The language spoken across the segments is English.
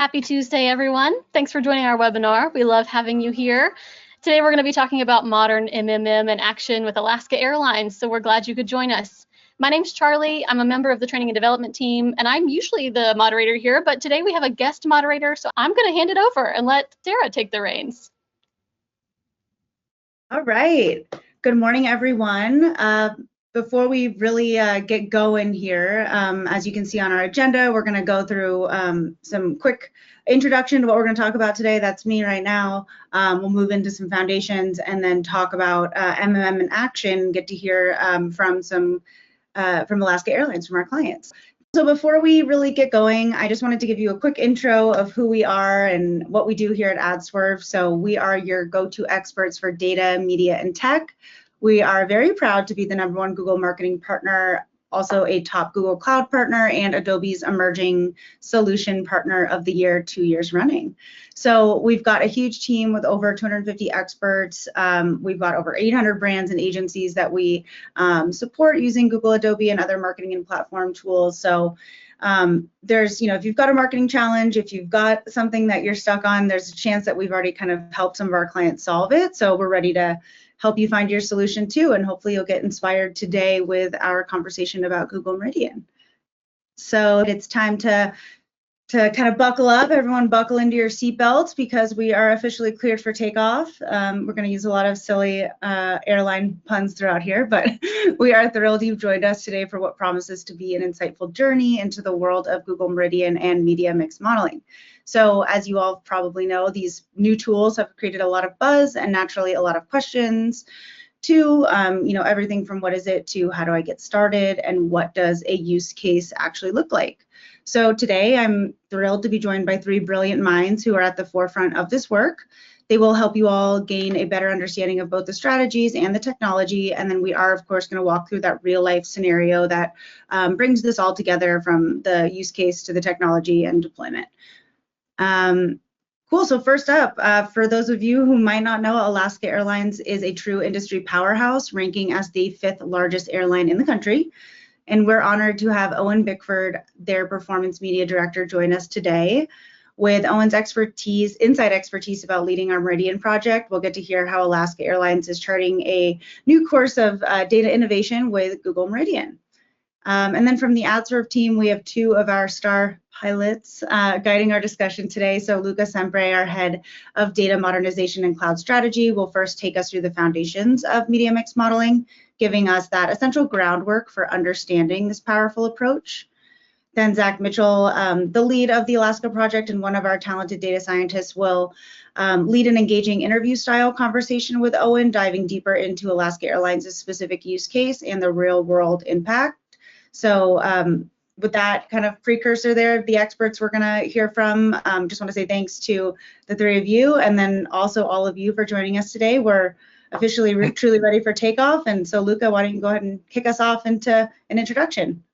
Happy Tuesday, everyone. Thanks for joining our webinar. We love having you here. Today, we're going to be talking about modern MMM and action with Alaska Airlines, so we're glad you could join us. My name's Charlie. I'm a member of the training and development team, and I'm usually the moderator here, but today we have a guest moderator, so I'm going to hand it over and let Sarah take the reins. All right. Good morning, everyone. Before we really get going here, as you can see on our agenda, we're going to go through some quick introduction to what we're going to talk about today. That's me right now. We'll move into some foundations and then talk about MMM and action, get to hear from Alaska Airlines, from our clients. So before we really get going, I just wanted to give you a quick intro of who we are and what we do here at AdSwerve. So we are your go-to experts for data, media, and tech. We are very proud to be the #1 Google marketing partner, also a top Google Cloud partner, and Adobe's emerging solution partner of the year 2 years running. So we've got a huge team with over 250 experts. We've got over 800 brands and agencies that we support using Google, Adobe, and other marketing and platform tools. So there's, if you've got a marketing challenge, if you've got something that you're stuck on, there's a chance that we've already kind of helped some of our clients solve it. So we're ready to help you find your solution too, and hopefully you'll get inspired today with our conversation about Google Meridian. So it's time to kind of buckle up. Everyone buckle into your seatbelts because we are officially cleared for takeoff. We're going to use a lot of silly airline puns throughout here, but we are thrilled you've joined us today for what promises to be an insightful journey into the world of Google Meridian and media mix modeling. So as you all probably know, these new tools have created a lot of buzz and naturally a lot of questions to, everything from what is it to how do I get started and what does a use case actually look like. So today I'm thrilled to be joined by 3 brilliant minds who are at the forefront of this work. They will help you all gain a better understanding of both the strategies and the technology. And then we are, of course, going to walk through that real life scenario that brings this all together from the use case to the technology and deployment. Cool. So first up, for those of you who might not know, Alaska Airlines is a true industry powerhouse, ranking as the 5th largest airline in the country. And we're honored to have Owen Bickford, their performance media director, join us today. With Owen's inside expertise about leading our Meridian project, we'll get to hear how Alaska Airlines is charting a new course of data innovation with Google Meridian. And then from the AdSwerve team, we have 2 of our star pilots guiding our discussion today. So Luca Sempre, our head of data modernization and cloud strategy, will first take us through the foundations of media mix modeling, giving us that essential groundwork for understanding this powerful approach. Then Zach Mitchell, the lead of the Alaska project and one of our talented data scientists, will lead an engaging interview style conversation with Owen, diving deeper into Alaska Airlines' specific use case and the real world impact. So with that kind of precursor there, the experts we're going to hear from, just want to say thanks to the 3 of you, and then also all of you for joining us today. We're officially truly ready for takeoff. And so Luca, why don't you go ahead and kick us off into an introduction?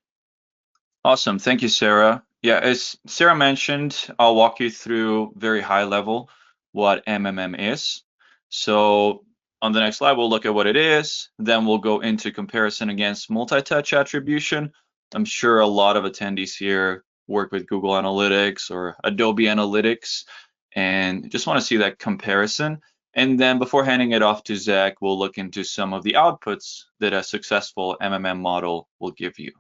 Awesome. Thank you, Sarah. Yeah, as Sarah mentioned, I'll walk you through very high level what MMM is. So on the next slide, we'll look at what it is. Then we'll go into comparison against multi-touch attribution. I'm sure a lot of attendees here work with Google Analytics or Adobe Analytics and just want to see that comparison. And then before handing it off to Zach, we'll look into some of the outputs that a successful MMM model will give you.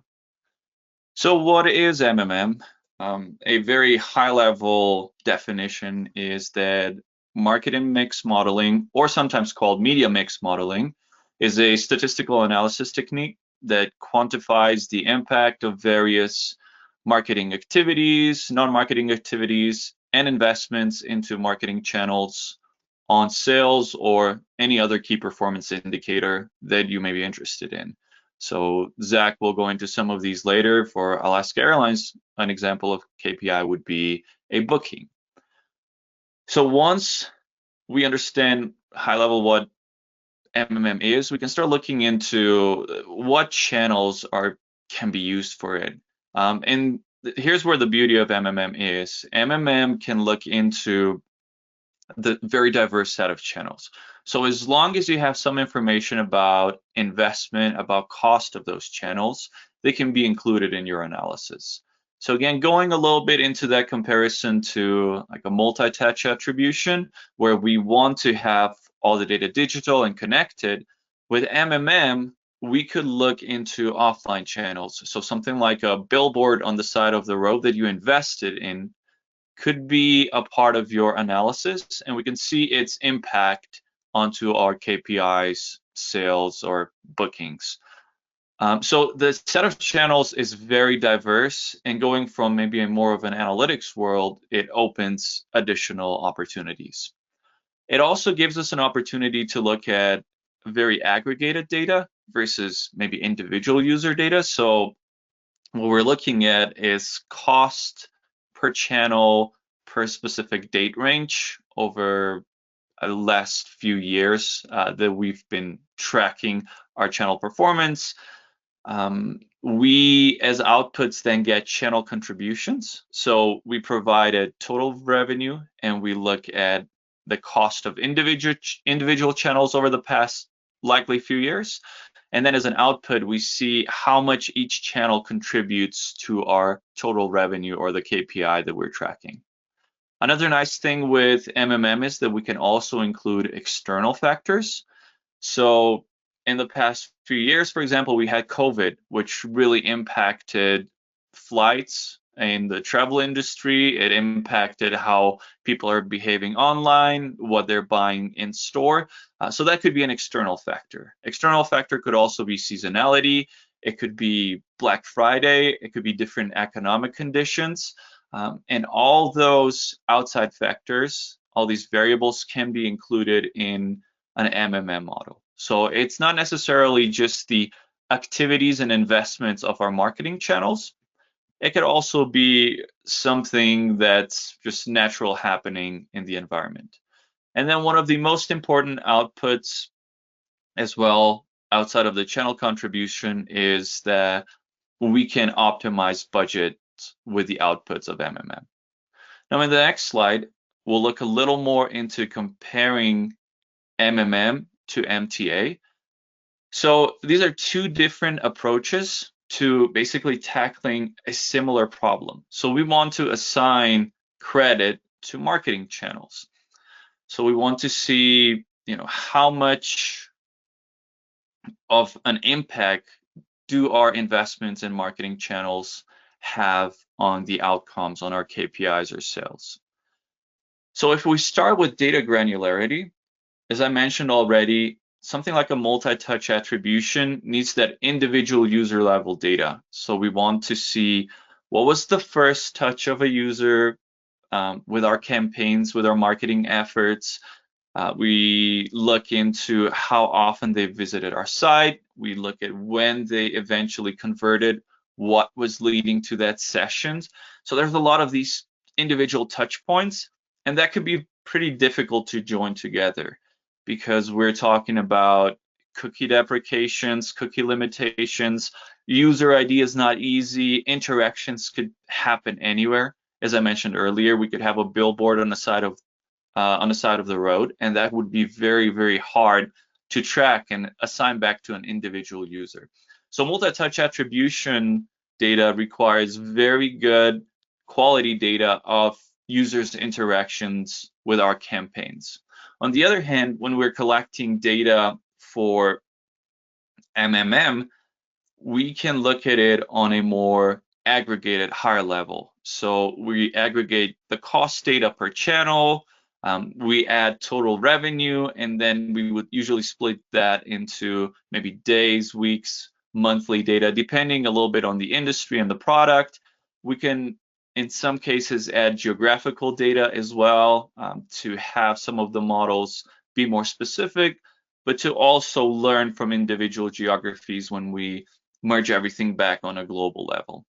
So what is MMM? A very high-level definition is that marketing mix modeling, or sometimes called media mix modeling, is a statistical analysis technique that quantifies the impact of various marketing activities, non-marketing activities, and investments into marketing channels on sales or any other key performance indicator that you may be interested in. So Zach will go into some of these later. For Alaska Airlines, an example of KPI would be a booking. So once we understand high level what MMM is, we can start looking into what channels can be used for it. And here's where the beauty of MMM is. MMM can look into the very diverse set of channels. So as long as you have some information about investment, about cost of those channels, they can be included in your analysis. So again, going a little bit into that comparison to like a multi-touch attribution, where we want to have all the data digital and connected, with MMM, we could look into offline channels. So something like a billboard on the side of the road that you invested in could be a part of your analysis, and we can see its impact onto our KPIs, sales, or bookings. So the set of channels is very diverse, and going from maybe a more of an analytics world, it opens additional opportunities. It also gives us an opportunity to look at very aggregated data versus maybe individual user data. So what we're looking at is cost per channel per specific date range over the last few years that we've been tracking our channel performance. We, as outputs, then get channel contributions. So we provide a total revenue, and we look at the cost of individual channels over the past likely few years. And then as an output, we see how much each channel contributes to our total revenue, or the KPI that we're tracking. Another nice thing with MMM is that we can also include external factors. So in the past few years, for example, we had COVID, which really impacted flights in the travel industry. It impacted how people are behaving online, what they're buying in store. So that could be an external factor. External factor could also be seasonality. It could be Black Friday. It could be different economic conditions. And all those outside factors, all these variables, can be included in an MMM model. So it's not necessarily just the activities and investments of our marketing channels. It could also be something that's just natural happening in the environment. And then one of the most important outputs as well, outside of the channel contribution, is that we can optimize budgets with the outputs of MMM. Now in the next slide, we'll look a little more into comparing MMM to MTA. So these are two different approaches to basically tackling a similar problem. So we want to assign credit to marketing channels. So we want to see, how much of an impact do our investments in marketing channels have on the outcomes, on our KPIs or sales. So if we start with data granularity, as I mentioned already, something like a multi-touch attribution needs that individual user level data. So we want to see what was the first touch of a user with our campaigns, with our marketing efforts. We look into how often they visited our site. We look at when they eventually converted, what was leading to that session. So there's a lot of these individual touch points, and that could be pretty difficult to join together, because we're talking about cookie deprecations, cookie limitations. User ID is not easy. Interactions could happen anywhere. As I mentioned earlier, we could have a billboard on the side of the road, and that would be very, very hard to track and assign back to an individual user. So multi-touch attribution data requires very good quality data of users' interactions with our campaigns. On the other hand, when we're collecting data for MMM, we can look at it on a more aggregated, higher level. So we aggregate the cost data per channel, we add total revenue, and then we would usually split that into maybe days, weeks, monthly data, depending a little bit on the industry and the product. We can, in some cases, add geographical data as well, to have some of the models be more specific, but to also learn from individual geographies when we merge everything back on a global level.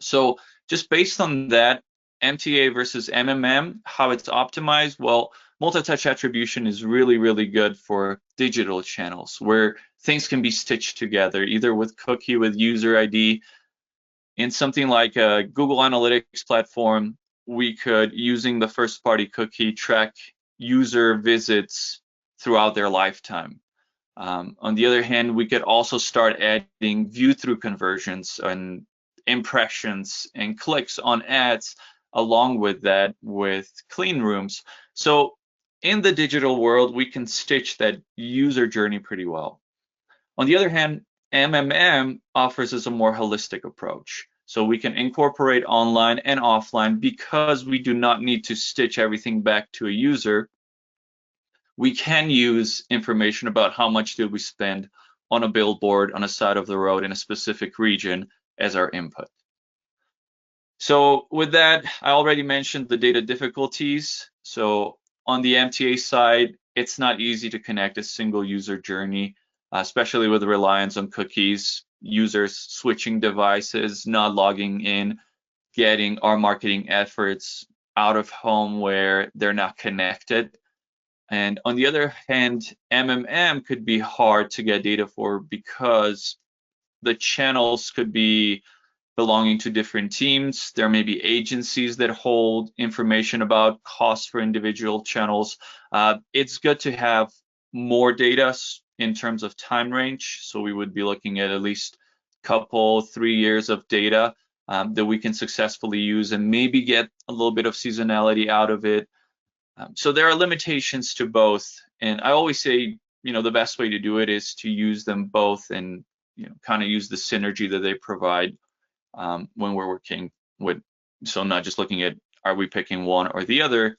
So just based on that, MTA versus MMM, how it's optimized, well, multi-touch attribution is really, really good for digital channels where things can be stitched together, either with cookie, with user ID. In something like a Google Analytics platform, we could, using the first-party cookie, track user visits throughout their lifetime. On the other hand, we could also start adding view-through conversions and impressions and clicks on ads, along with that with clean rooms. So in the digital world, we can stitch that user journey pretty well. On the other hand, MMM offers us a more holistic approach. So we can incorporate online and offline because we do not need to stitch everything back to a user. We can use information about how much did we spend on a billboard on a side of the road in a specific region as our input. So with that, I already mentioned the data difficulties. So on the MTA side, it's not easy to connect a single user journey, especially with reliance on cookies, users switching devices, not logging in, getting our marketing efforts out of home where they're not connected. And on the other hand, MMM could be hard to get data for because the channels could be belonging to different teams. There may be agencies that hold information about costs for individual channels. It's good to have more data in terms of time range. So we would be looking at least couple, 3 years of data that we can successfully use and maybe get a little bit of seasonality out of it. So there are limitations to both. And I always say, the best way to do it is to use them both and, kind of use the synergy that they provide when we're working with. So not just looking at, are we picking one or the other?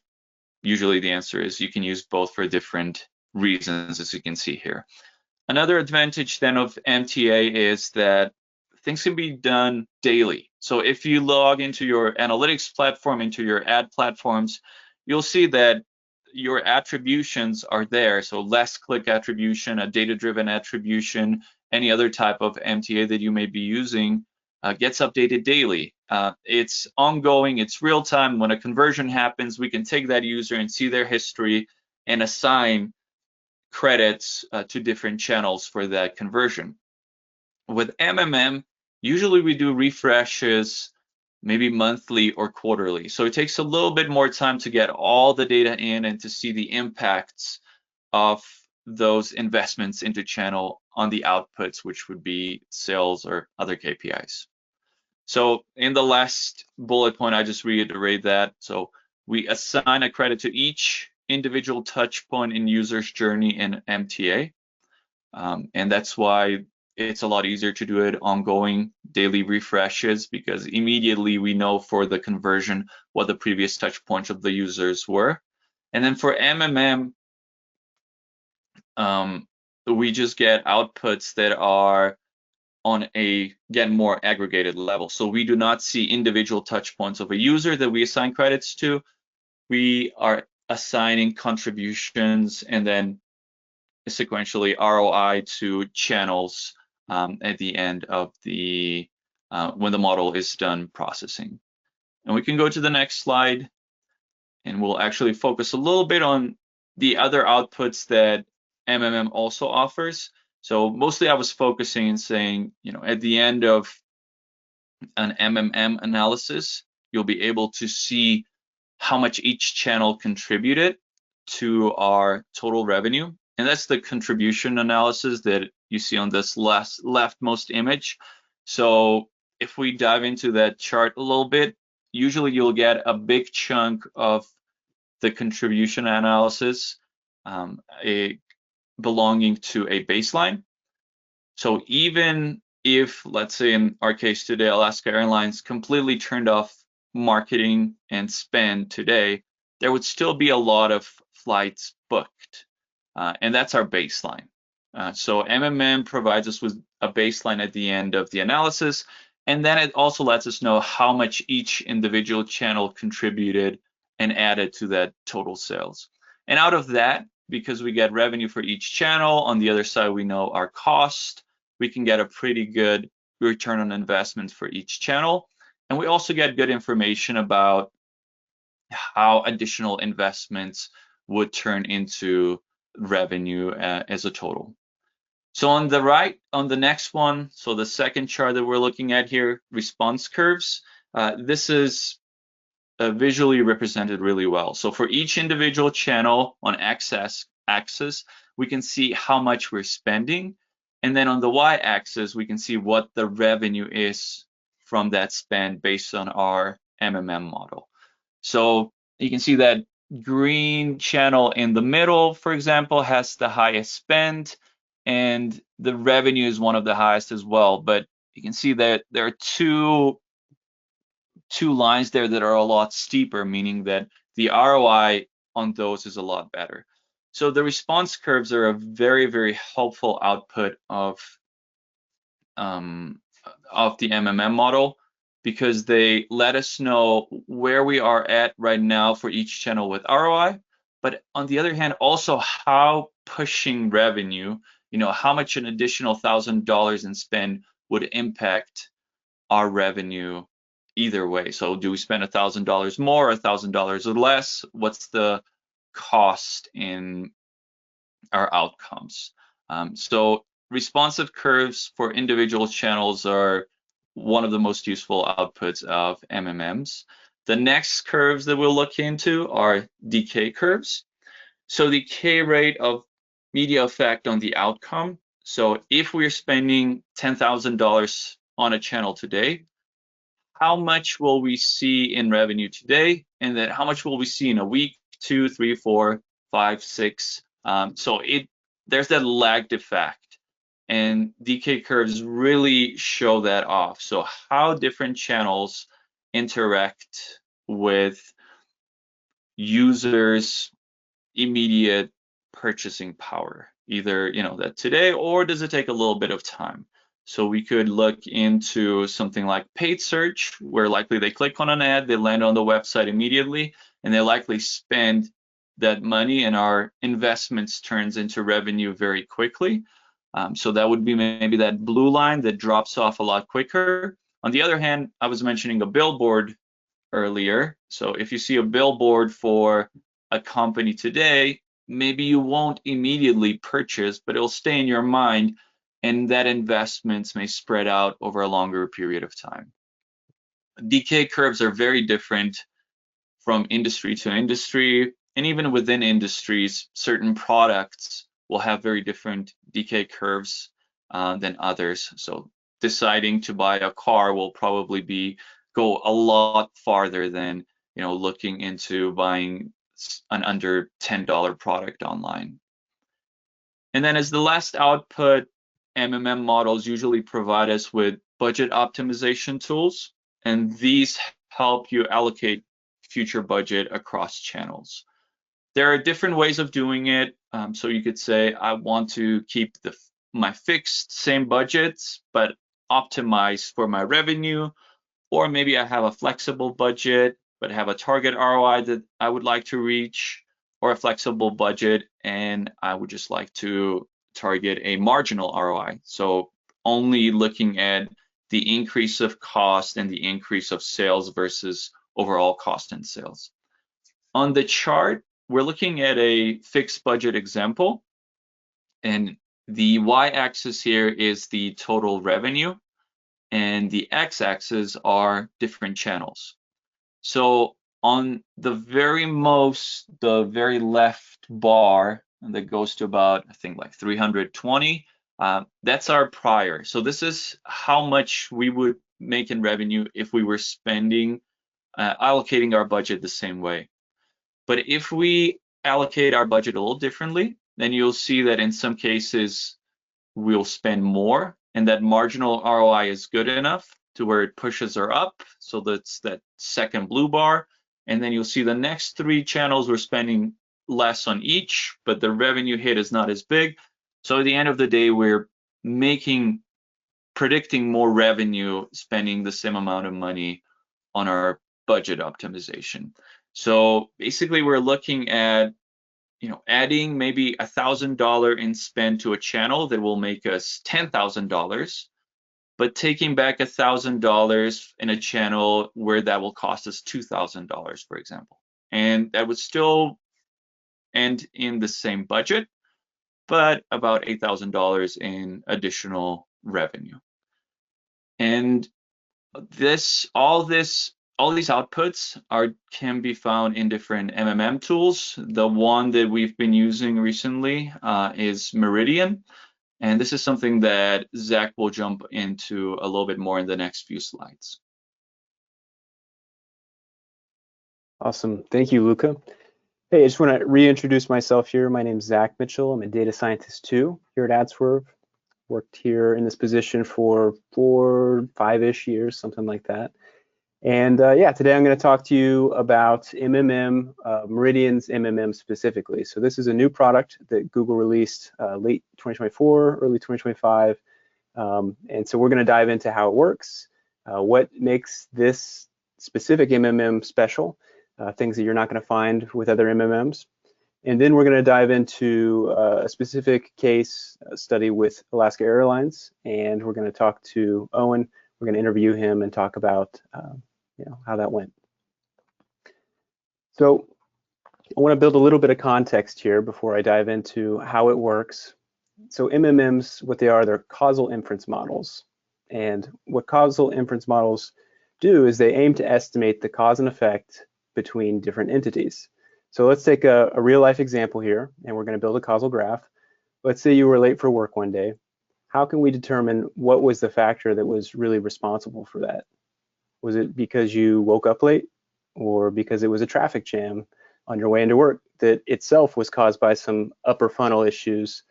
Usually the answer is you can use both for different reasons, as you can see here. Another advantage then of MTA is that things can be done daily. So if you log into your analytics platform, into your ad platforms, you'll see that your attributions are there. So less click attribution, a data-driven attribution, any other type of MTA that you may be using gets updated daily. It's ongoing, it's real time. When a conversion happens, we can take that user and see their history and assign credits to different channels for that conversion. With MMM, usually we do refreshes maybe monthly or quarterly. So it takes a little bit more time to get all the data in and to see the impacts of those investments into channel on the outputs, which would be sales or other KPIs. So in the last bullet point, I just reiterate that. So we assign a credit to each individual touch point in user's journey in MTA. And that's why it's a lot easier to do it ongoing daily refreshes, because immediately we know for the conversion what the previous touch points of the users were. And then for MMM, we just get outputs that are on a, again, more aggregated level. So we do not see individual touch points of a user that we assign credits to. We are assigning contributions and then sequentially ROI to channels at the end of the when the model is done processing. And we can go to the next slide, and we'll actually focus a little bit on the other outputs that MMM also offers. So mostly I was focusing and saying, at the end of an MMM analysis, you'll be able to see how much each channel contributed to our total revenue. And that's the contribution analysis that you see on this leftmost image. So if we dive into that chart a little bit, usually you'll get a big chunk of the contribution analysis belonging to a baseline. So even if, let's say in our case today, Alaska Airlines completely turned off marketing and spend today, there would still be a lot of flights booked. And that's our baseline. So MMM provides us with a baseline at the end of the analysis. And then it also lets us know how much each individual channel contributed and added to that total sales. And out of that, because we get revenue for each channel, on the other side, we know our cost, we can get a pretty good return on investment for each channel. And we also get good information about how additional investments would turn into revenue as a total. So on the right, on the next one, so the second chart that we're looking at here, response curves, this is visually represented really well. So for each individual channel on x-axis, we can see how much we're spending. And then on the y-axis, we can see what the revenue is from that spend based on our MMM model. So you can see that green channel in the middle, for example, has the highest spend, and the revenue is one of the highest as well. But you can see that there are two lines there that are a lot steeper, meaning that the ROI on those is a lot better. So the response curves are a very, very helpful output of the MMM model, because they let us know where we are at right now for each channel with ROI, but on the other hand, also how pushing revenue, how much an additional $1,000 in spend would impact our revenue either way. So do we spend $1,000 more, $1,000 or less? What's the cost in our outcomes? So responsive curves for individual channels are one of the most useful outputs of MMMs. The next curves that we'll look into are decay curves. So the decay rate of media effect on the outcome. So if we're spending $10,000 on a channel today, how much will we see in revenue today? And then how much will we see in a week, 2, 3, 4, 5, 6? So there's that lagged effect. And decay curves really show that off. So how different channels interact with users' immediate purchasing power, either that today, or does it take a little bit of time? So we could look into something like paid search, where likely they click on an ad, they land on the website immediately, and they likely spend that money, and our investments turns into revenue very quickly. So that would be maybe that blue line that drops off a lot quicker. On the other hand, I was mentioning a billboard earlier. So if you see a billboard for a company today, maybe you won't immediately purchase, but it'll stay in your mind, and that investments may spread out over a longer period of time. Decay curves are very different from industry to industry, and even within industries, certain products will have very different decay curves than others. So deciding to buy a car will probably go a lot farther than looking into buying an under $10 product online. And then as the last output, MMM models usually provide us with budget optimization tools, and these help you allocate future budget across channels. There are different ways of doing it. So you could say, I want to keep my fixed same budgets, but optimize for my revenue. Or maybe I have a flexible budget, but have a target ROI that I would like to reach, or a flexible budget, and I would just like to target a marginal ROI. So only looking at the increase of cost and the increase of sales versus overall cost and sales. On the chart, we're looking at a fixed budget example, and the y-axis here is the total revenue, and the x-axis are different channels. So on the very left bar, and that goes to about, I think, like 320, that's our prior. So this is how much we would make in revenue if we were allocating our budget the same way. But if we allocate our budget a little differently, then you'll see that in some cases we'll spend more, and that marginal ROI is good enough to where it pushes her up. So that's that second blue bar. And then you'll see the next 3 channels we're spending less on each, but the revenue hit is not as big. So at the end of the day, we're predicting more revenue, spending the same amount of money on our budget optimization. So basically we're looking at adding maybe $1,000 in spend to a channel that will make us $10,000, but taking back $1,000 in a channel where that will cost us $2,000, for example. And that would still end in the same budget, but about $8,000 in additional revenue. And all these outputs can be found in different MMM tools. The one that we've been using recently is Meridian. And this is something that Zach will jump into a little bit more in the next few slides. Awesome. Thank you, Luca. Hey, I just want to reintroduce myself here. My name is Zach Mitchell. I'm a data scientist too here at AdSwerve. Worked here in this position for 5-ish years, something like that. And yeah, today I'm going to talk to you about MMM, Meridian's MMM specifically. So this is a new product that Google released late 2024, early 2025. And so we're going to dive into how it works, what makes this specific MMM special, things that you're not going to find with other MMMs. And then we're going to dive into a specific case study with Alaska Airlines, and we're going to talk to Owen. We're going to interview him and talk about how that went. So I want to build a little bit of context here before I dive into how it works. So MMMs, what they are, they're causal inference models. And what causal inference models do is they aim to estimate the cause and effect between different entities. So let's take a real life example here, and we're going to build a causal graph. Let's say you were late for work one day. How can we determine what was the factor that was really responsible for that? Was it because you woke up late, or because it was a traffic jam on your way into work that itself was caused by some upper funnel issues,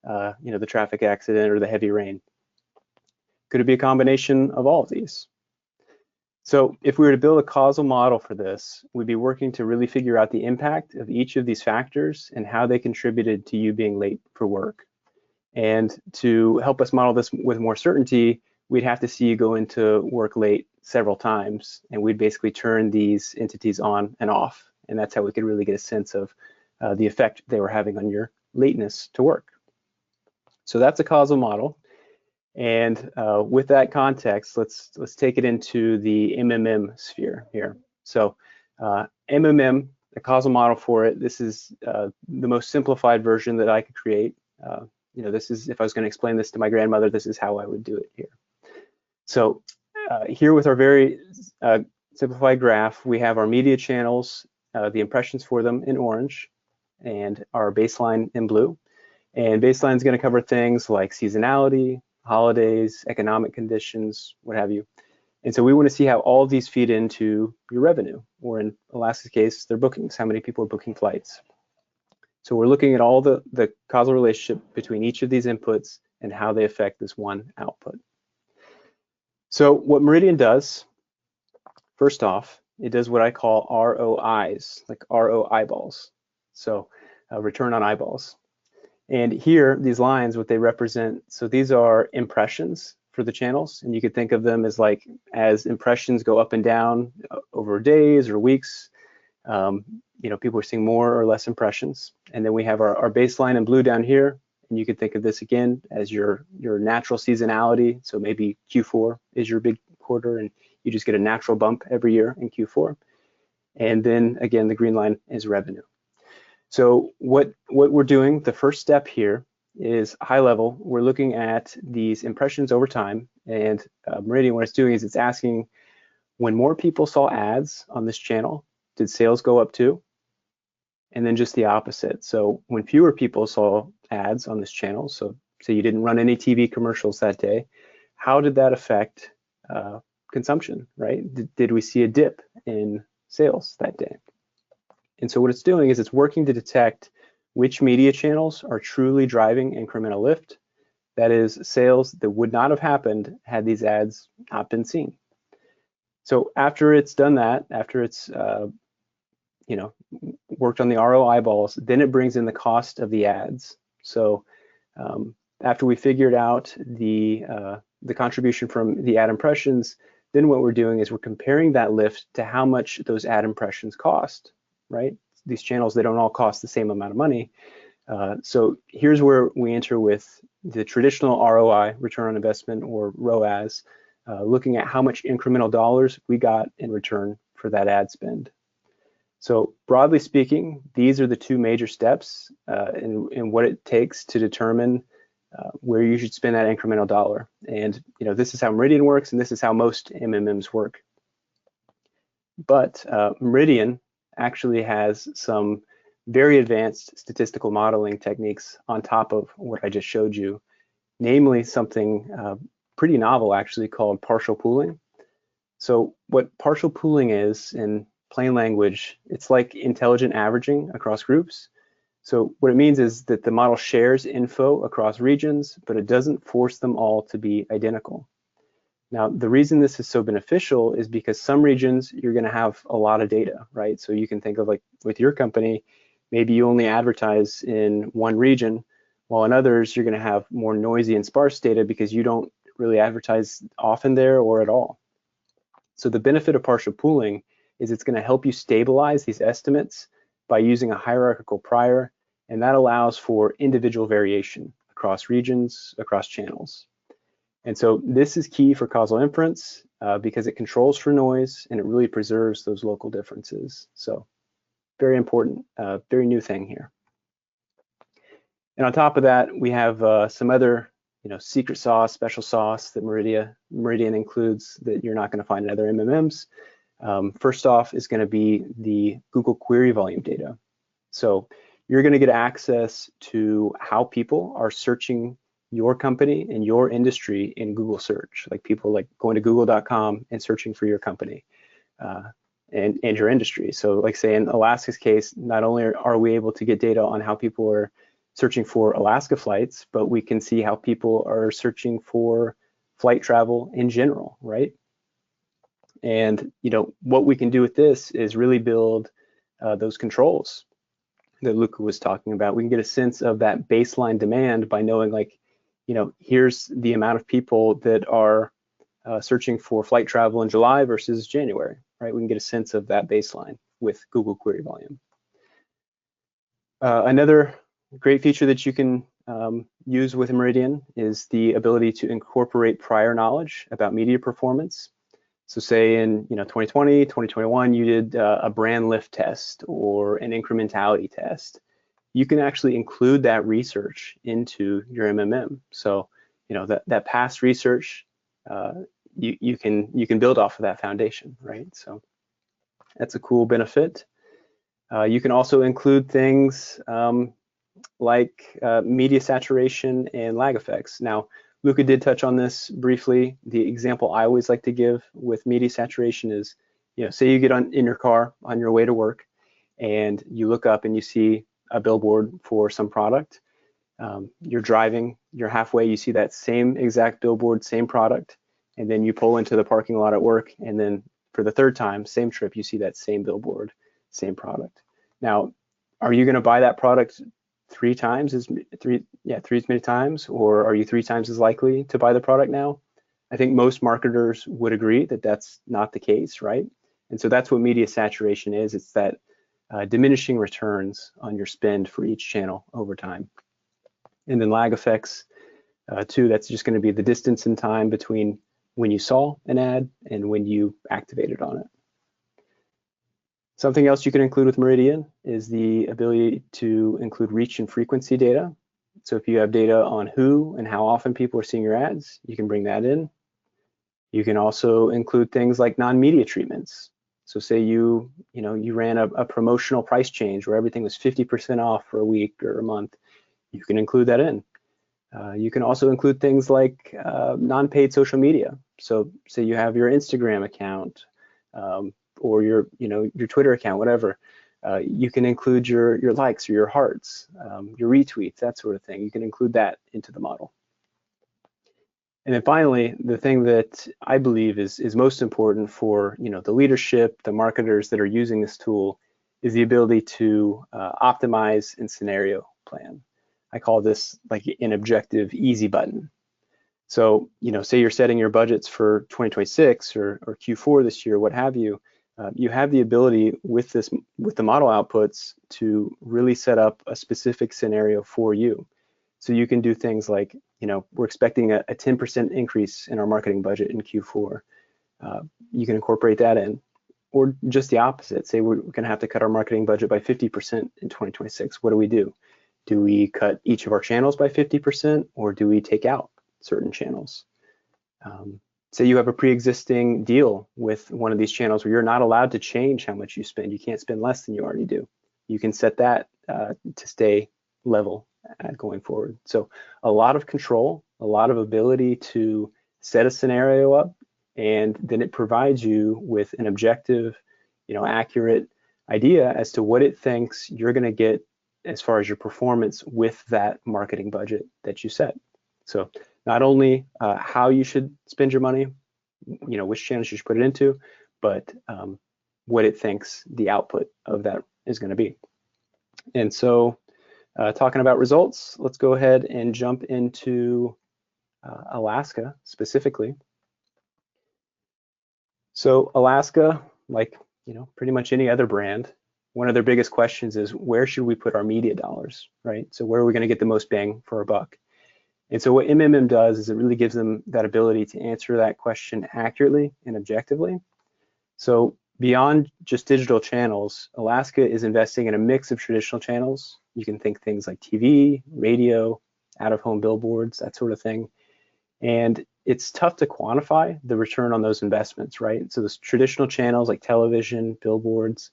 the traffic accident or the heavy rain? Could it be a combination of all of these? So if we were to build a causal model for this, we'd be working to really figure out the impact of each of these factors and how they contributed to you being late for work. And to help us model this with more certainty, we'd have to see you go into work late several times, and we'd basically turn these entities on and off. And that's how we could really get a sense of the effect they were having on your lateness to work. So that's a causal model. And with that context, let's take it into the MMM sphere here. So MMM, the causal model for it, this is the most simplified version that I could create. This is, if I was going to explain this to my grandmother, this is how I would do it here. So here with our very simplified graph, we have our media channels, the impressions for them in orange, and our baseline in blue. And baseline is going to cover things like seasonality, holidays, economic conditions, what have you. And so we want to see how all of these feed into your revenue, or in Alaska's case, their bookings, how many people are booking flights. So we're looking at all the causal relationship between each of these inputs and how they affect this one output. So what Meridian does, first off, it does what I call ROIs, like RO eyeballs. So return on eyeballs. And here, these lines, what they represent, so these are impressions for the channels, and you could think of them as as impressions go up and down over days or weeks, people are seeing more or less impressions. And then we have our baseline in blue down here, and you could think of this again as your natural seasonality. So maybe Q4 is your big quarter, and you just get a natural bump every year in Q4. And then again, the green line is revenue. So what we're doing, the first step here is high level. We're looking at these impressions over time, and Meridian, what it's doing is it's asking, when more people saw ads on this channel, did sales go up too? And then just the opposite. So when fewer people saw ads on this channel, so say you didn't run any TV commercials that day, how did that affect consumption, right? Did we see a dip in sales that day? And so what it's doing is it's working to detect which media channels are truly driving incremental lift. That is, sales that would not have happened had these ads not been seen. So after it's done that, after it's worked on the RO eyeballs, then it brings in the cost of the ads. So after we figured out the contribution from the ad impressions, then what we're doing is we're comparing that lift to how much those ad impressions cost. Right? These channels, they don't all cost the same amount of money. So here's where we enter with the traditional ROI, return on investment, or ROAS, looking at how much incremental dollars we got in return for that ad spend. So broadly speaking, these are the two major steps in what it takes to determine where you should spend that incremental dollar. And this is how Meridian works, and this is how most MMMs work. But Meridian actually has some very advanced statistical modeling techniques on top of what I just showed you, namely something pretty novel actually called partial pooling. So what partial pooling is, in plain language, it's like intelligent averaging across groups. So what it means is that the model shares info across regions, but it doesn't force them all to be identical. Now, the reason this is so beneficial is because some regions you're going to have a lot of data, right? So you can think of, like, with your company, maybe you only advertise in one region, while in others you're going to have more noisy and sparse data because you don't really advertise often there or at all. So the benefit of partial pooling is it's going to help you stabilize these estimates by using a hierarchical prior, and that allows for individual variation across regions, across channels. And so this is key for causal inference because it controls for noise and it really preserves those local differences. So very important, very new thing here. And on top of that, we have some other, secret sauce, special sauce that Meridian includes that you're not going to find in other MMMs. First off is going to be the Google query volume data. So you're going to get access to how people are searching your company and your industry in Google search, like people like going to google.com and searching for your company and your industry. So like say in Alaska's case, not only are we able to get data on how people are searching for Alaska flights, but we can see how people are searching for flight travel in general, right? And what we can do with this is really build those controls that Luca was talking about. We can get a sense of that baseline demand by knowing, like, here's the amount of people that are searching for flight travel in July versus January, right? We can get a sense of that baseline with Google Query Volume. Another great feature that you can use with Meridian is the ability to incorporate prior knowledge about media performance. So say in 2020, 2021, you did a brand lift test or an incrementality test. You can actually include that research into your MMM. So that past research, you can build off of that foundation, right? So that's a cool benefit. You can also include things like media saturation and lag effects. Now, Luca did touch on this briefly. The example I always like to give with media saturation is, say you get in your car on your way to work and you look up and you see a billboard for some product. You're driving, you're halfway, you see that same exact billboard, same product, and then you pull into the parking lot at work, and then for the third time, same trip, you see that same billboard, same product. Now, are you going to buy that product three as many times, or are you 3 times as likely to buy the product now? I think most marketers would agree that that's not the case, right? And so that's what media saturation is. It's that diminishing returns on your spend for each channel over time. And then lag effects, too, that's just going to be the distance in time between when you saw an ad and when you activated on it. Something else you can include with Meridian is the ability to include reach and frequency data. So if you have data on who and how often people are seeing your ads, you can bring that in. You can also include things like non-media treatments. So say you ran a promotional price change where everything was 50% off for a week or a month. You can include that in. You can also include things like non-paid social media. So say you have your Instagram account or your Twitter account, whatever. You can include your likes or your hearts, your retweets, that sort of thing. You can include that into the model. And then finally, the thing that I believe is most important for the leadership, the marketers that are using this tool, is the ability to optimize and scenario plan. I call this like an objective easy button. So say you're setting your budgets for 2026 or Q4 this year, what have you. You have the ability with the model outputs to really set up a specific scenario for you. So you can do things like, we're expecting a 10% increase in our marketing budget in Q4. You can incorporate that in, or just the opposite. Say we're going to have to cut our marketing budget by 50% in 2026. What do? Do we cut each of our channels by 50%, or do we take out certain channels? Say you have a pre-existing deal with one of these channels where you're not allowed to change how much you spend. You can't spend less than you already do. You can set that to stay level going forward. So a lot of control, a lot of ability to set a scenario up, and then it provides you with an objective accurate idea as to what it thinks you're going to get as far as your performance with that marketing budget that you set. So not only how you should spend your money, which channels you should put it into, but what it thinks the output of that is going to be. And so talking about results, let's go ahead and jump into Alaska specifically. So Alaska, like pretty much any other brand, one of their biggest questions is where should we put our media dollars, right? So where are we going to get the most bang for our buck? And so what MMM does is it really gives them that ability to answer that question accurately and objectively. So beyond just digital channels, Alaska is investing in a mix of traditional channels. You can think things like TV, radio, out-of-home billboards, that sort of thing. And it's tough to quantify the return on those investments, right? So those traditional channels like television, billboards,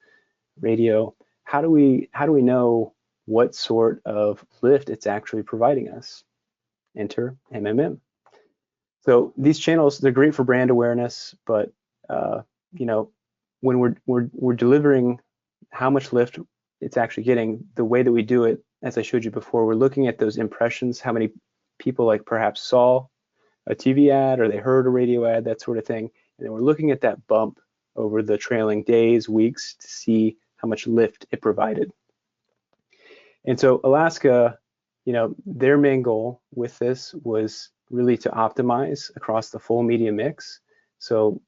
radio, how do we know what sort of lift it's actually providing us? Enter MMM. So these channels, they're great for brand awareness, but when we're delivering how much lift it's actually getting, the way that we do it, as I showed you before, we're looking at those impressions, how many people like perhaps saw a TV ad or they heard a radio ad, that sort of thing. And then we're looking at that bump over the trailing days, weeks to see how much lift it provided. And so Alaska, their main goal with this was really to optimize across the full media mix. So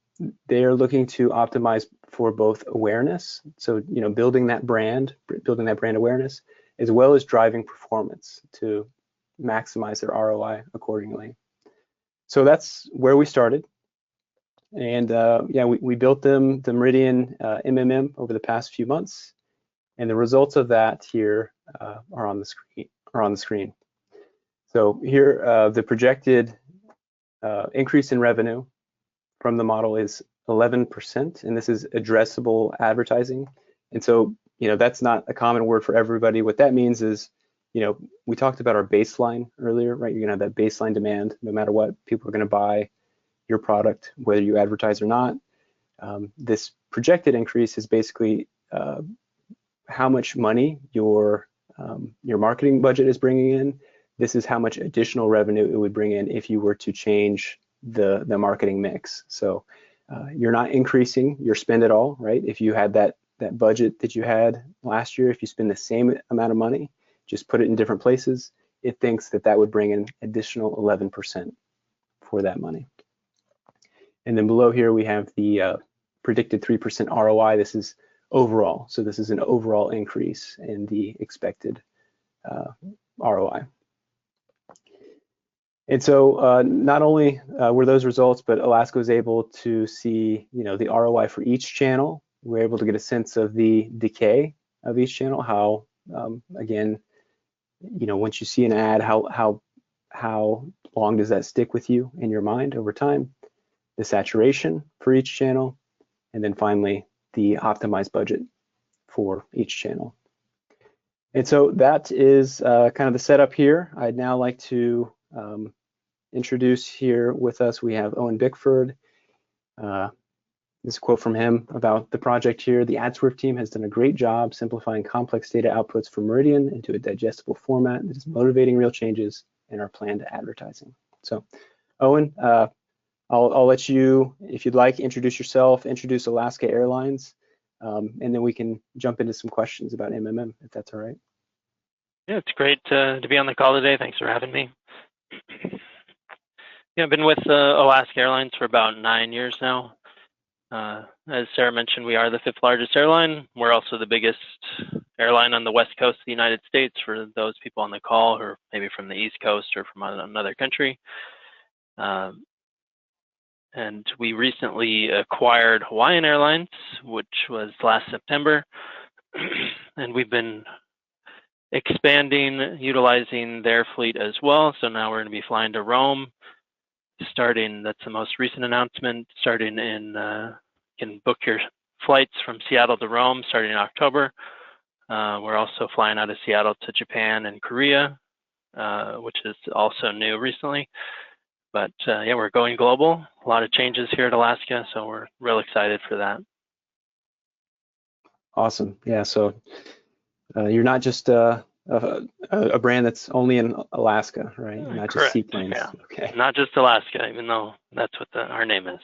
they are looking to optimize for both awareness, so building that brand awareness, as well as driving performance to maximize their ROI accordingly. So that's where we started. And we built the Meridian MMM over the past few months, and the results of that here are on the screen. So here, the projected increase in revenue from the model is 11%, and this is addressable advertising. And so, that's not a common word for everybody. What that means is, we talked about our baseline earlier, right? You're gonna have that baseline demand, no matter what, people are gonna buy your product, whether you advertise or not. This projected increase is basically how much money your marketing budget is bringing in. This is how much additional revenue it would bring in if you were to change the marketing mix. So you're not increasing your spend at all, right? If you had that budget that you had last year, if you spend the same amount of money, just put it in different places, it thinks that would bring in additional 11% for that money. And then below here we have the predicted 3% ROI. This is overall, so this is an overall increase in the expected ROI. And so not only were those results, but Alaska was able to see, the ROI for each channel. We're able to get a sense of the decay of each channel. How, again, once you see an ad, how long does that stick with you in your mind over time? The saturation for each channel, and then finally the optimized budget for each channel. And so that is kind of the setup here. I'd now like to introduce here with us, we have Owen Bickford. This quote from him about the project here: the AdSwerve team has done a great job simplifying complex data outputs from Meridian into a digestible format that is motivating real changes in our planned advertising. So Owen, I'll let you, if you'd like, introduce yourself, introduce Alaska Airlines, and then we can jump into some questions about MMM, if that's all right. Yeah, it's great to be on the call today. Thanks for having me. Yeah, I've been with Alaska Airlines for about 9 years now. As Sarah mentioned, we are the 5th largest airline. We're also the biggest airline on the west coast of the United States for those people on the call who are maybe from the East Coast or from another country. And we recently acquired Hawaiian Airlines, which was last September. And we've been expanding, utilizing their fleet as well. So now we're going to be flying to Rome, starting, that's the most recent announcement, starting in, you can book your flights from Seattle to Rome starting in October. We're also flying out of Seattle to Japan and Korea, which is also new recently. But yeah, we're going global. A lot of changes here at Alaska, so we're real excited for that. Awesome. Yeah. So you're not just a brand that's only in Alaska, right? You're not just Correct. seaplanes. Yeah. Okay. Not just Alaska, even though that's what our name is.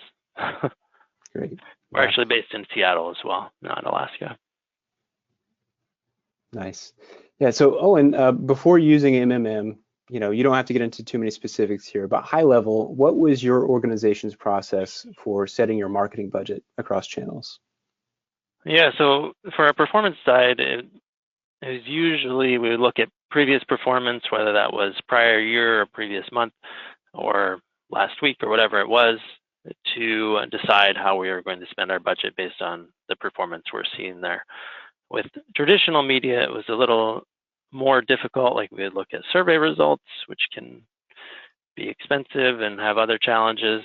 Great. We're Yeah. actually based in Seattle as well, not Alaska. Nice. Yeah. So, and before using MMM, you don't have to get into too many specifics here, but high level, what was your organization's process for setting your marketing budget across channels? Yeah. So for our performance side, it was usually we would look at previous performance, whether that was prior year or previous month or last week or whatever it was, to decide how we were going to spend our budget based on the performance we're seeing there. With traditional media, it was a little more difficult. Like we would look at survey results, which can be expensive and have other challenges,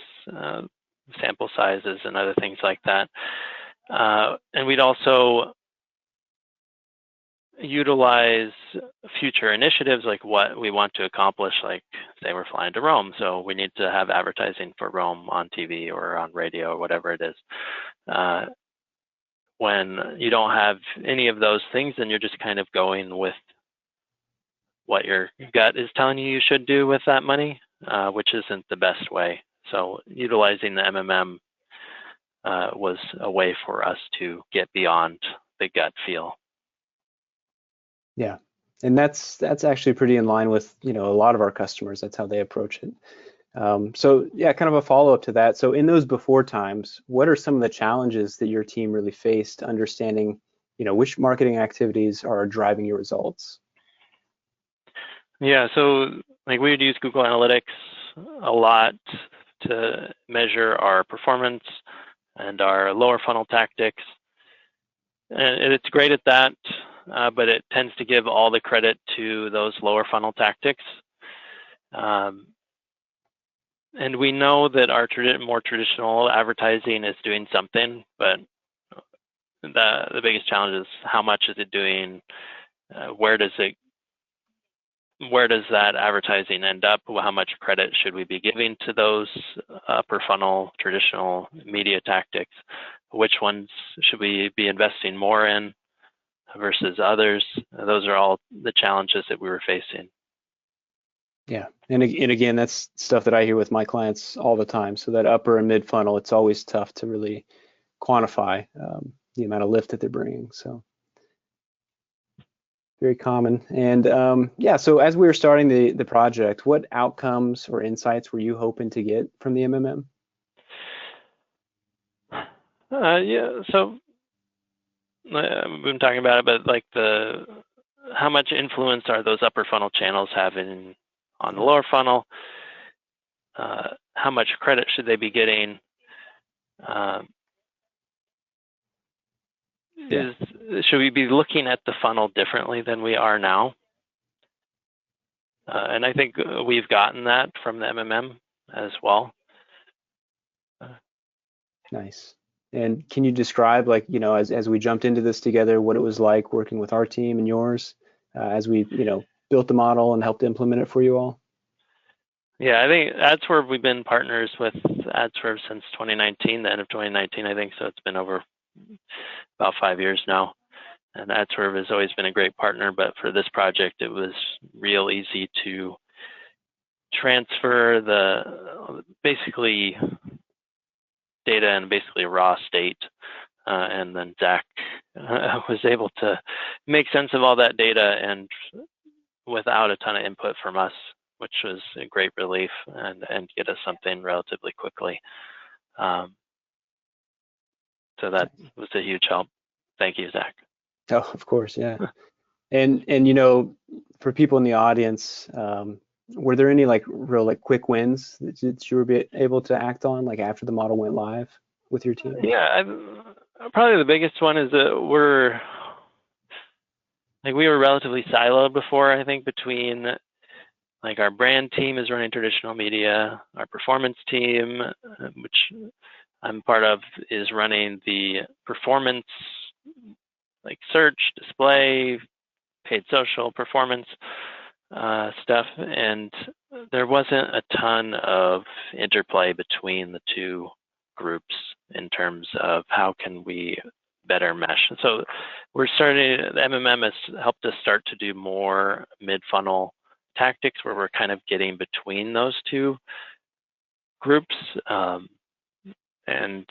sample sizes and other things like that. And we'd also utilize future initiatives, like what we want to accomplish, like say we're flying to Rome, so we need to have advertising for Rome on TV or on radio or whatever it is. When you don't have any of those things, then you're just kind of going with what your gut is telling you should do with that money, which isn't the best way. So utilizing the MMM was a way for us to get beyond the gut feel. Yeah, and that's actually pretty in line with a lot of our customers. That's how they approach it. So yeah, kind of a follow-up to that. So in those before times, what are some of the challenges that your team really faced understanding, which marketing activities are driving your results? Yeah, so like we would use Google Analytics a lot to measure our performance and our lower funnel tactics. And it's great at that, but it tends to give all the credit to those lower funnel tactics. And we know that our more traditional advertising is doing something, but the biggest challenge is how much is it doing? Where does that advertising end up? How much credit should we be giving to those upper funnel traditional media tactics? Which ones should we be investing more in versus others? Those are all the challenges that we were facing. Yeah, and again, that's stuff that I hear with my clients all the time. So that upper and mid funnel, it's always tough to really quantify the amount of lift that they're bringing. So very common. And yeah, so as we were starting the project, what outcomes or insights were you hoping to get from the MMM? Yeah, so we've been talking about it, but like how much influence are those upper funnel channels having on the lower funnel? How much credit should they be getting? Should we be looking at the funnel differently than we are now? And I think we've gotten that from the MMM as well. Nice. And can you describe, like, as we jumped into this together, what it was like working with our team and yours as we, built the model and helped implement it for you all? Yeah, I think AdSwerve, we've been partners with AdSwerve since 2019, the end of 2019, I think. So it's been over about 5 years now. And AdSwerve has always been a great partner, but for this project, it was real easy to transfer the basically data in basically a raw state. And then Zach was able to make sense of all that data and without a ton of input from us, which was a great relief and get us something relatively quickly. So that was a huge help. Thank you, Zach. Oh, of course, yeah. And for people in the audience, were there any real quick wins that you were able to act on after the model went live with your team? Yeah, probably the biggest one is that we were relatively siloed before, I think, between our brand team is running traditional media, our performance team, which I'm part of, is running the performance, search, display, paid social, performance stuff. And there wasn't a ton of interplay between the two groups in terms of how can we better mesh. So we're starting, the MMM has helped us start to do more mid-funnel tactics where we're kind of getting between those two groups and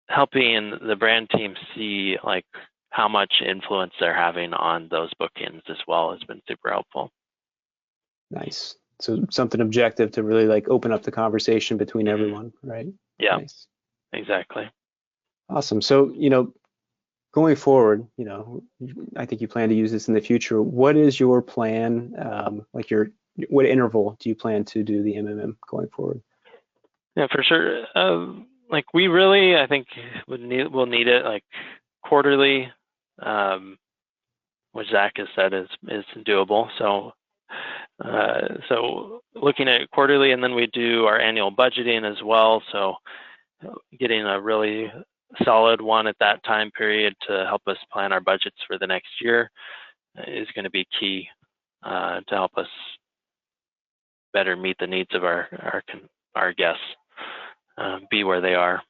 helping the brand team see like how much influence they're having on those bookings as well has been super helpful. Nice. So something objective to really like open up the conversation between everyone, right? Yeah, nice. Exactly. Awesome. So, going forward, I think you plan to use this in the future. What is your plan? What interval do you plan to do the MMM going forward? Yeah, for sure. Like we really, I think we'll need it like quarterly, which Zach has said is doable. So looking at it quarterly, and then we do our annual budgeting as well. So getting a really solid one at that time period to help us plan our budgets for the next year is going to be key to help us better meet the needs of our guests, be where they are.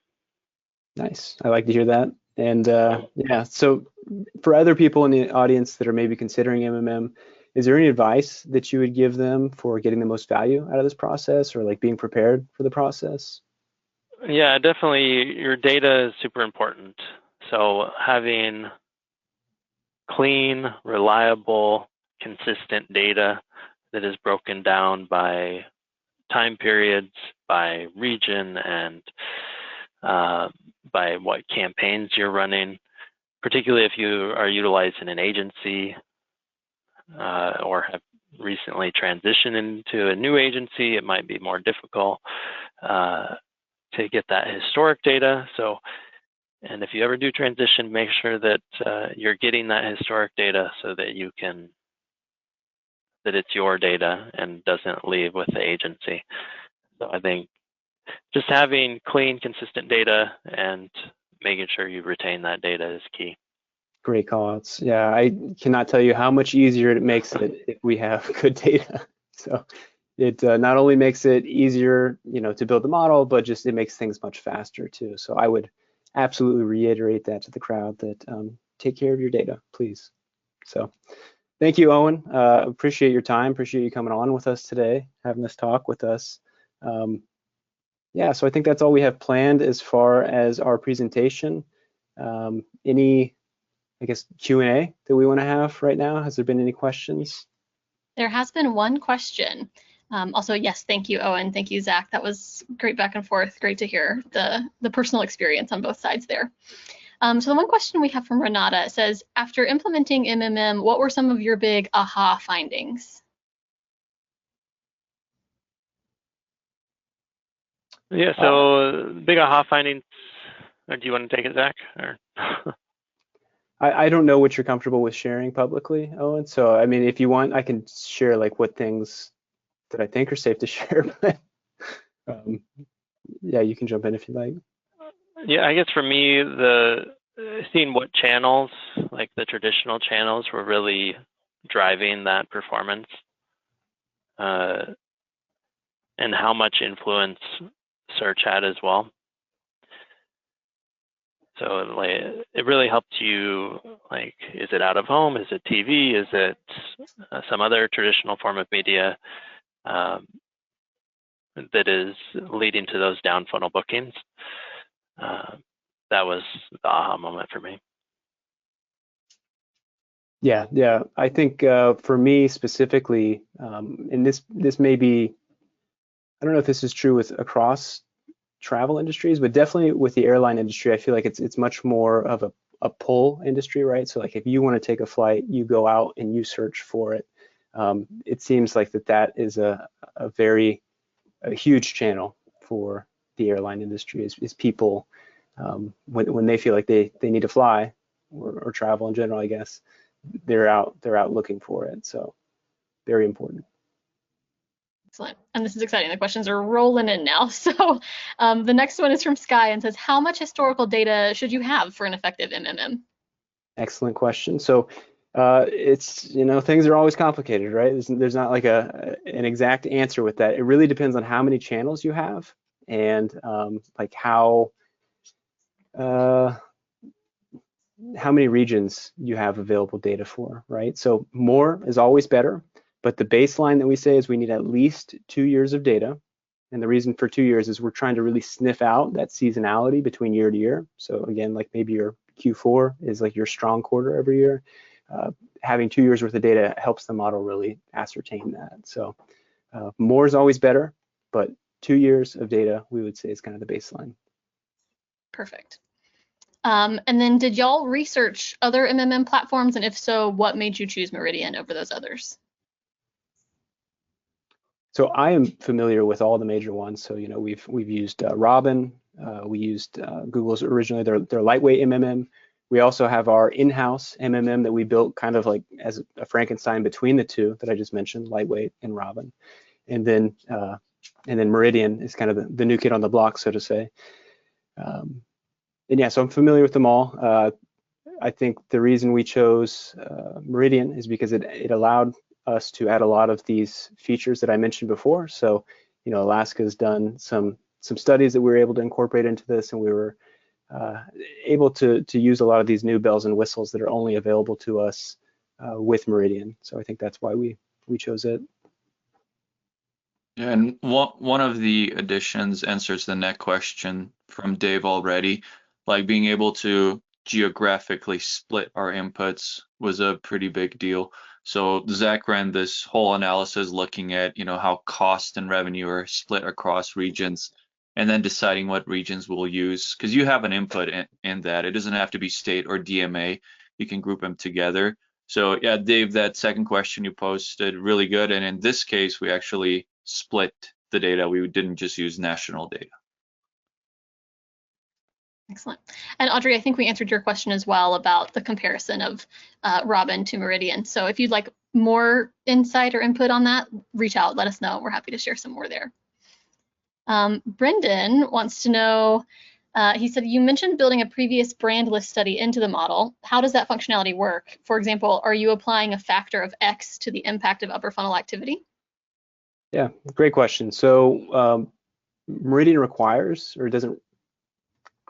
Nice. I like to hear that. And yeah, so for other people in the audience that are maybe considering MMM, is there any advice that you would give them for getting the most value out of this process or like being prepared for the process? Yeah, definitely. Your data is super important. So having clean, reliable, consistent data that is broken down by time periods, by region, and by what campaigns you're running, particularly if you are utilizing an agency or have recently transitioned into a new agency, it might be more difficult to get that historic data. So, and if you ever do transition, make sure that you're getting that historic data so that you can, that it's your data and doesn't leave with the agency. So I think just having clean, consistent data and making sure you retain that data is key. Great call-outs. Yeah, I cannot tell you how much easier it makes it if we have good data. So it not only makes it easier, to build the model, but just it makes things much faster too. So I would absolutely reiterate that to the crowd that take care of your data, please. So thank you, Owen. Appreciate your time. Appreciate you coming on with us today, having this talk with us. Yeah, so I think that's all we have planned as far as our presentation. Any, I guess, Q&A that we want to have right now? Has there been any questions? There has been one question. Also, yes, thank you, Owen. Thank you, Zach. That was great back and forth. Great to hear the personal experience on both sides there. So the one question we have from Renata says, after implementing MMM, what were some of your big aha findings? Yeah, so big aha findings, or do you want to take it, Zach? Or I don't know what you're comfortable with sharing publicly, Owen. So, I mean, if you want, I can share like what things that I think are safe to share, but yeah, you can jump in if you like. Yeah, I guess for me, seeing what channels, like the traditional channels, were really driving that performance and how much influence search had as well. So like, it really helped you, like, is it out of home? Is it TV? Is it some other traditional form of media that is leading to those down funnel bookings? That was the aha moment for me. Yeah. I think for me specifically, and this may be, I don't know if this is true with across travel industries, but definitely with the airline industry, I feel like it's much more of a pull industry, right? So like if you want to take a flight, you go out and you search for it. It seems like that is a huge channel for the airline industry is people when they feel like they need to fly or travel in general, I guess, they're out looking for it. So very important. Excellent. And this is exciting. The questions are rolling in now. So the next one is from Sky and says, how much historical data should you have for an effective MMM? Excellent question. So it's, things are always complicated, right? There's not like an exact answer with that. It really depends on how many channels you have and like how how many regions you have available data for, right? So more is always better, but the baseline that we say is we need at least 2 years of data. And the reason for 2 years is we're trying to really sniff out that seasonality between year to year. So again, like maybe your Q4 is like your strong quarter every year. Having 2 years worth of data helps the model really ascertain that. So more is always better, but 2 years of data we would say is kind of the baseline. Perfect. And then did y'all research other MMM platforms? And if so, what made you choose Meridian over those others? So I am familiar with all the major ones. So we've used Robin, we used Google's originally their lightweight MMM. We also have our in-house MMM that we built kind of like as a Frankenstein between the two that I just mentioned, lightweight and Robin, and then Meridian is kind of the new kid on the block, so to say. And yeah, so I'm familiar with them all. I think the reason we chose Meridian is because it allowed us to add a lot of these features that I mentioned before. So, Alaska's done some studies that we were able to incorporate into this, and we were able to use a lot of these new bells and whistles that are only available to us with Meridian. So I think that's why we chose it. Yeah, and one of the additions answers the next question from Dave already. Like being able to geographically split our inputs was a pretty big deal. So Zach ran this whole analysis looking at, how cost and revenue are split across regions, and then deciding what regions we'll use, because you have an input in that. It doesn't have to be state or DMA. You can group them together. So yeah, Dave, that second question you posted, really good. And in this case, we actually split the data. We didn't just use national data. Excellent. And Audrey, I think we answered your question as well about the comparison of Robin to Meridian. So if you'd like more insight or input on that, reach out, let us know. We're happy to share some more there. Brendan wants to know, he said, you mentioned building a previous brand list study into the model. How does that functionality work? For example, are you applying a factor of X to the impact of upper funnel activity? Yeah, great question. So Meridian requires, or doesn't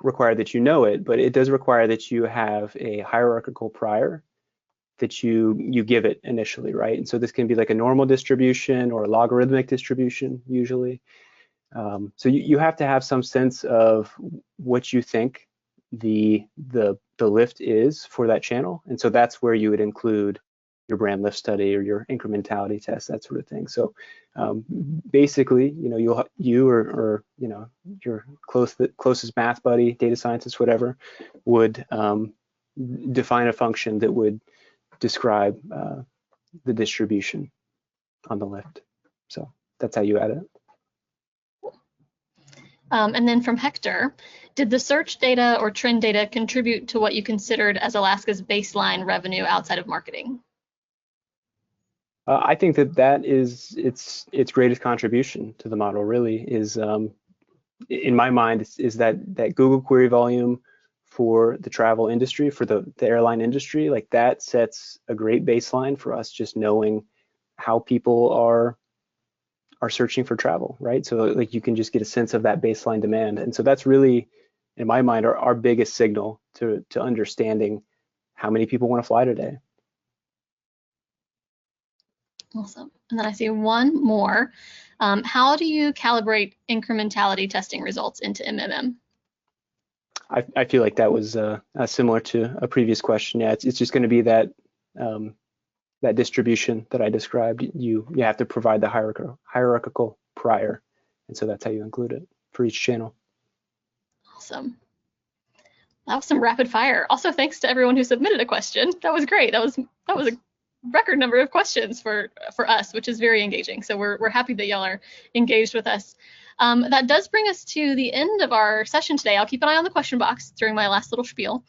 require that you know it, but it does require that you have a hierarchical prior that you give it initially, right? And so this can be like a normal distribution or a logarithmic distribution usually. So you have to have some sense of what you think the lift is for that channel, and so that's where you would include your brand lift study or your incrementality test, that sort of thing. So basically, you or your closest math buddy, data scientist, whatever, would define a function that would describe the distribution on the lift. So that's how you add it. And then from Hector, did the search data or trend data contribute to what you considered as Alaska's baseline revenue outside of marketing? I think that is its greatest contribution to the model. Really, is in my mind is that Google query volume for the travel industry, for the airline industry, like that sets a great baseline for us just knowing how people are searching for travel, right? So like you can just get a sense of that baseline demand, and so that's really, in my mind, our biggest signal to understanding how many people want to fly today. Awesome. And then I see one more. How do you calibrate incrementality testing results into MMM? I feel like that was similar to a previous question. Yeah, it's just going to be that that distribution that I described. You have to provide the hierarchical prior, and so that's how you include it for each channel. Awesome. That was some rapid fire. Also, thanks to everyone who submitted a question. That was great. That was a record number of questions for us, which is very engaging. So we're happy that y'all are engaged with us. That does bring us to the end of our session today. I'll keep an eye on the question box during my last little spiel,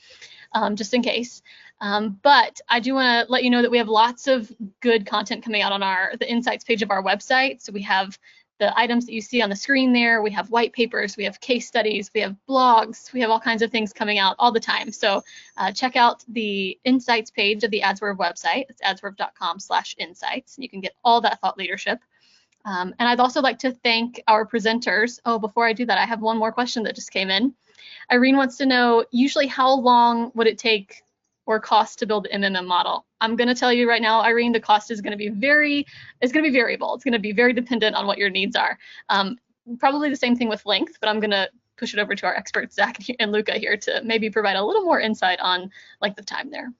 just in case. But I do want to let you know that we have lots of good content coming out on the Insights page of our website. So we have the items that you see on the screen there. We have white papers, we have case studies, we have blogs, we have all kinds of things coming out all the time. So check out the Insights page of the AdsWorb website. It's adswerb.com/insights. And you can get all that thought leadership. And I'd also like to thank our presenters. Oh, before I do that, I have one more question that just came in. Irene wants to know, usually how long would it take or cost to build the MMM model? I'm going to tell you right now, Irene, the cost is going to be variable. It's going to be very dependent on what your needs are. Probably the same thing with length, but I'm going to push it over to our experts, Zach and Luca, here to maybe provide a little more insight on length of time there.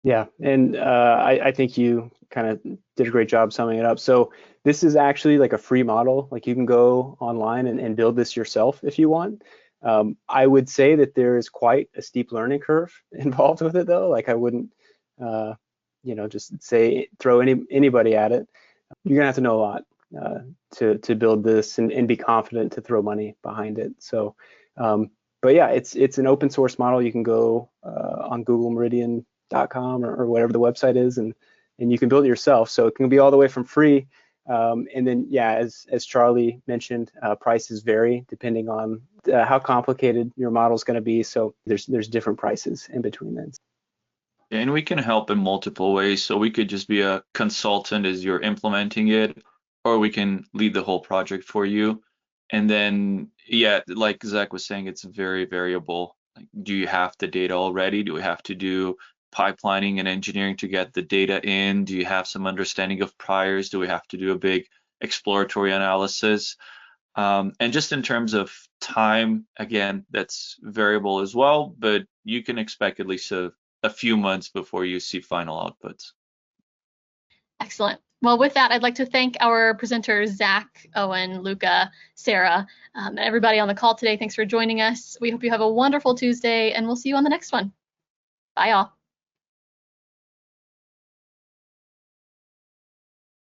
Yeah, and I think you kind of did a great job summing it up. So this is actually like a free model. Like you can go online and build this yourself if you want. I would say that there is quite a steep learning curve involved with it, though. Like I wouldn't, just say throw anybody at it. You're gonna have to know a lot to build this and be confident to throw money behind it. So, but yeah, it's an open source model. You can go on Meridian.com or whatever the website is, and you can build it yourself. So it can be all the way from free. And then, yeah, as Charlie mentioned, prices vary depending on how complicated your model is going to be. So there's different prices in between then. And we can help in multiple ways. So we could just be a consultant as you're implementing it, or we can lead the whole project for you. And then, yeah, like Zach was saying, it's very variable. Like, do you have the data already? Do we have to do pipelining and engineering to get the data in? Do you have some understanding of priors? Do we have to do a big exploratory analysis? And just in terms of time, again, that's variable as well, but you can expect at least a few months before you see final outputs. Excellent. Well, with that, I'd like to thank our presenters, Zach, Owen, Luca, Sarah, and everybody on the call today. Thanks for joining us. We hope you have a wonderful Tuesday, and we'll see you on the next one. Bye, all.